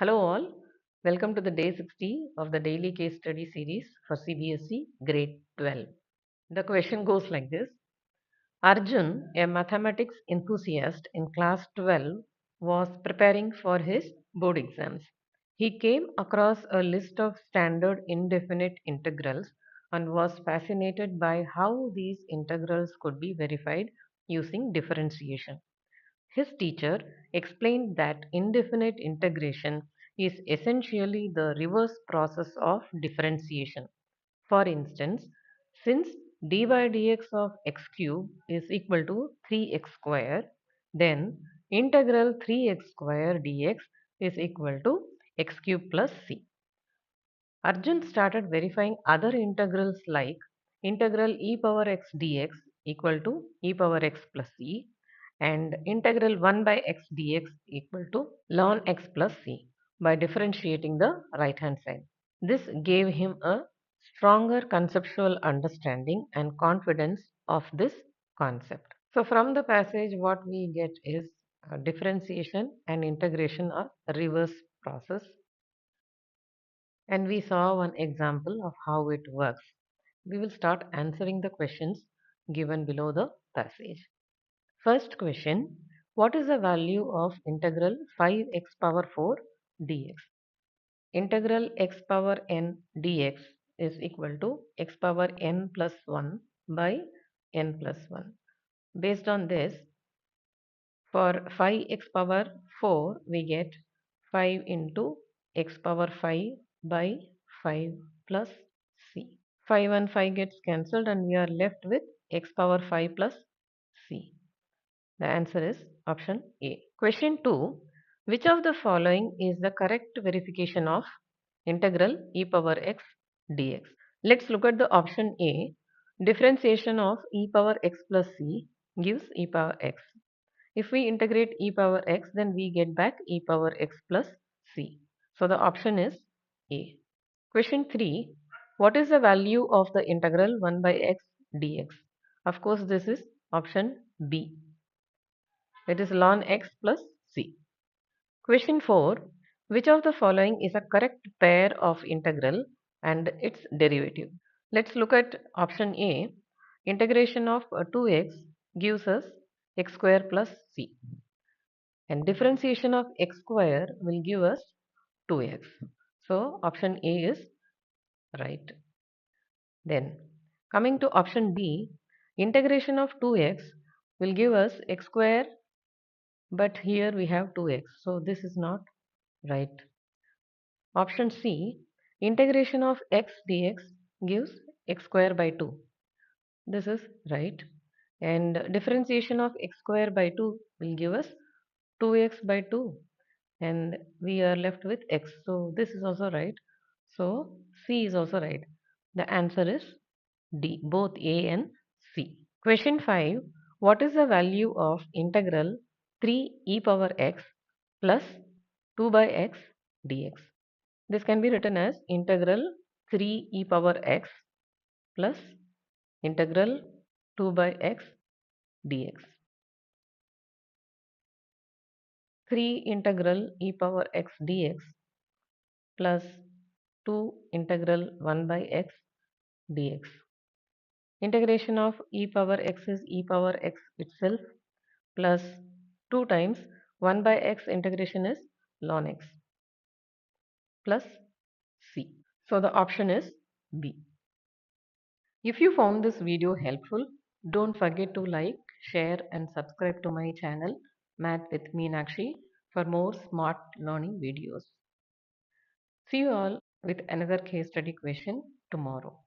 Hello, all. Welcome to the day 60 of the daily case study series for CBSE grade 12. The question goes like this. Arjun, a mathematics enthusiast in class 12, was preparing for his board exams. He came across a list of standard indefinite integrals and was fascinated by how these integrals could be verified using differentiation. His teacher explained that indefinite integration is essentially the reverse process of differentiation. For instance, since dy dx of x cube is equal to 3x square, then integral 3x square dx is equal to x cube plus c. Arjun started verifying other integrals like integral e power x dx equal to e power x plus c and integral 1 by x dx equal to ln x plus c by differentiating the right hand side. This gave him a stronger conceptual understanding and confidence of this concept. So from the passage what we get is differentiation and integration are reverse process, and we saw one example of how it works. We will start answering the questions given below the passage. First question, what is the value of integral 5x power 4 dx? Integral x power n dx is equal to x power n plus 1 by n plus 1. Based on this, for 5x power 4, we get 5 into x power 5 by 5 plus c. 5 and 5 gets cancelled and we are left with x power 5 plus c. The answer is option A. Question 2. Which of the following is the correct verification of integral e power x dx? Let's look at the option A. Differentiation of e power x plus c gives e power x. If we integrate e power x, then we get back e power x plus c. So the option is A. Question 3. What is the value of the integral 1 by x dx? Of course, this is option B. It is ln x plus c. Question 4. Which of the following is a correct pair of integral and its derivative? Let's look at option A. Integration of 2x gives us x square plus c. And differentiation of x square will give us 2x. So option A is right. Then coming to option B, integration of 2x will give us x square, but here we have 2x. So this is not right. Option C, integration of x dx gives x square by 2. This is right. And differentiation of x square by 2 will give us 2x by 2. And we are left with x. So this is also right. So C is also right. The answer is D, both A and C. Question 5. What is the value of integral 3 e power x plus 2 by x dx? This can be written as integral 3 e power x plus integral 2 by x dx. 3 integral e power x dx plus 2 integral 1 by x dx. Integration of e power x is e power x itself plus 2 times 1 by x integration is ln x plus c. So the option is B. If you found this video helpful, don't forget to like, share and subscribe to my channel Math with Meenakshi for more smart learning videos. See you all with another case study question tomorrow.